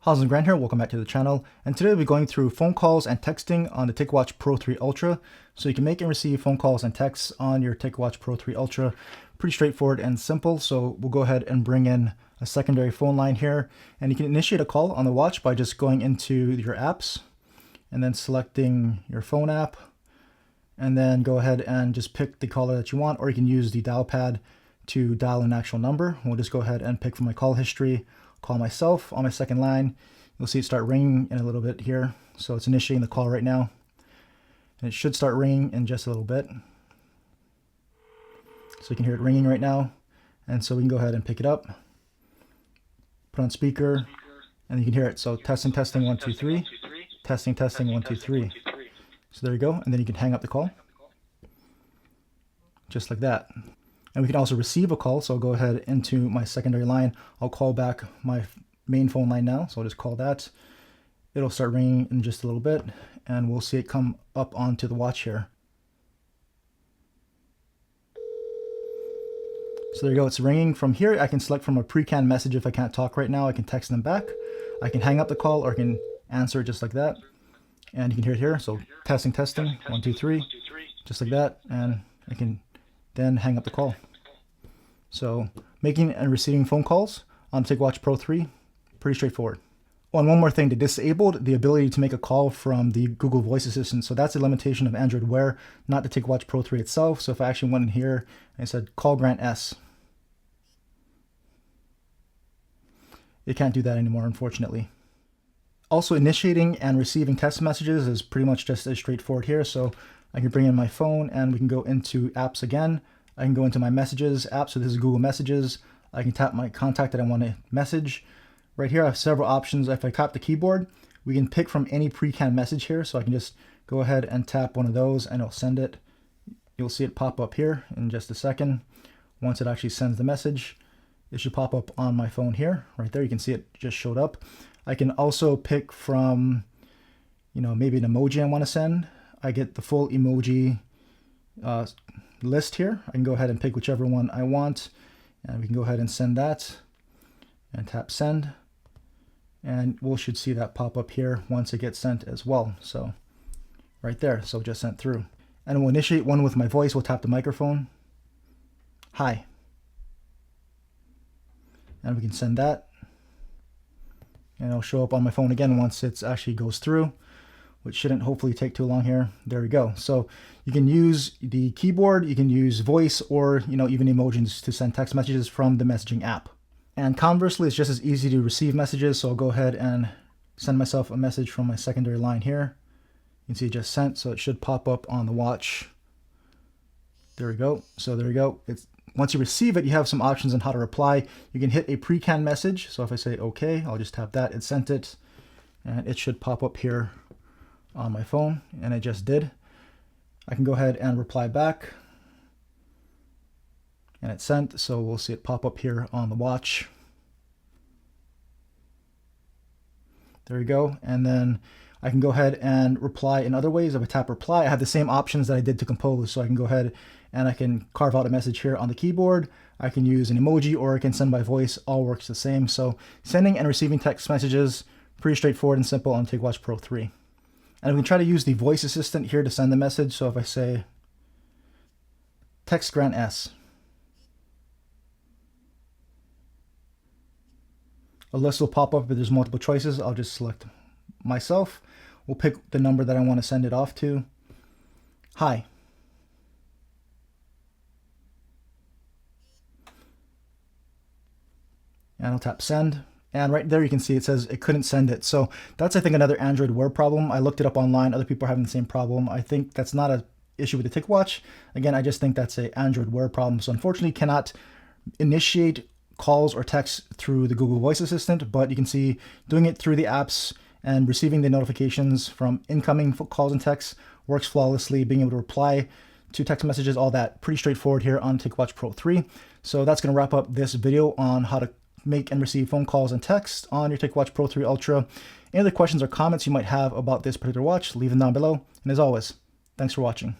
Howzit Grant here, welcome back to the channel, and today we'll be going through phone calls and texting on the Ticwatch Pro 3 Ultra. So you can make and receive phone calls and texts on your Ticwatch Pro 3 Ultra. Pretty straightforward and simple, so we'll go ahead and bring in a secondary phone line here, and you can initiate a call on the watch by just going into your apps and then selecting your phone app, and then go ahead and just pick the caller that you want, or you can use the dial pad to dial an actual number. We'll just go ahead and pick from my call history, call myself on my second line. You'll see it start ringing in a little bit here. So it's initiating the call right now. And it should start ringing in just a little bit. So you can hear it ringing right now. And so we can go ahead and pick it up, put on speaker, and you can hear it. So testing, testing, 1, 2, 3. Testing, testing, 1, 2, 3. So there you go. And then you can hang up the call. Just like that. And we can also receive a call. So I'll go ahead into my secondary line. I'll call back my main phone line now. So I'll just call that. It'll start ringing in just a little bit, and we'll see it come up onto the watch here. So there you go. It's ringing. From here, I can select from a pre-canned message. If I can't talk right now, I can text them back. I can hang up the call, or I can answer it just like that. And you can hear it here. So testing, testing, 1, 2, 3, just like that. And I can then hang up the call. So making and receiving phone calls on Ticwatch Pro 3, pretty straightforward. Oh, and one more thing, they disabled the ability to make a call from the Google Voice Assistant. So that's a limitation of Android Wear, not the Ticwatch Pro 3 itself. So if I actually went in here and I said call Grant S, it can't do that anymore, unfortunately. Also, initiating and receiving text messages is pretty much just as straightforward here. So I can bring in my phone and we can go into apps again. I can go into my messages app. So this is Google Messages. I can tap my contact that I want to message. Right here, I have several options. If I tap the keyboard, we can pick from any pre-canned message here. So I can just go ahead and tap one of those and it'll send it. You'll see it pop up here in just a second. Once it actually sends the message, it should pop up on my phone here. Right there, you can see it just showed up. I can also pick from, maybe an emoji I want to send. I get the full emoji list here. I can go ahead and pick whichever one I want, and we can go ahead and send that and tap send, and we should see that pop up here once it gets sent as well. So right there, so just sent through. And we'll initiate one with my voice. We'll tap the microphone. Hi. And we can send that, and it'll show up on my phone again once it actually goes through, which shouldn't hopefully take too long here. There we go. So you can use the keyboard, you can use voice, or even emojis to send text messages from the messaging app. And conversely, it's just as easy to receive messages. So I'll go ahead and send myself a message from my secondary line here. You can see it just sent, so it should pop up on the watch. There we go. So there we go. Once you receive it, you have some options on how to reply. You can hit a pre-canned message. So if I say okay, I'll just tap that. It sent it, and it should pop up here on my phone, and it just did. I can go ahead and reply back, and it's sent. So we'll see it pop up here on the watch. There we go. And then I can go ahead and reply in other ways. If I tap reply, I have the same options that I did to compose. So I can go ahead and I can carve out a message here on the keyboard. I can use an emoji, or I can send by voice. All works the same. So sending and receiving text messages, pretty straightforward and simple on Ticwatch Pro 3. And we can try to use the voice assistant here to send the message. So if I say text Grant S, a list will pop up if there's multiple choices. I'll just select myself. We'll pick the number that I want to send it off to. Hi. And I'll tap send. And right there you can see it says it couldn't send it. So that's, I think, another Android Wear problem. I looked it up online. Other people are having the same problem. I think that's not an issue with the Ticwatch. Again, I just think that's an Android Wear problem. So unfortunately, cannot initiate calls or texts through the Google Voice Assistant, but you can see doing it through the apps and receiving the notifications from incoming calls and texts works flawlessly. Being able to reply to text messages, all that, pretty straightforward here on Ticwatch Pro 3. So that's going to wrap up this video on how to make and receive phone calls and texts on your Ticwatch Pro 3 Ultra. Any other questions or comments you might have about this particular watch, leave them down below. And as always, thanks for watching.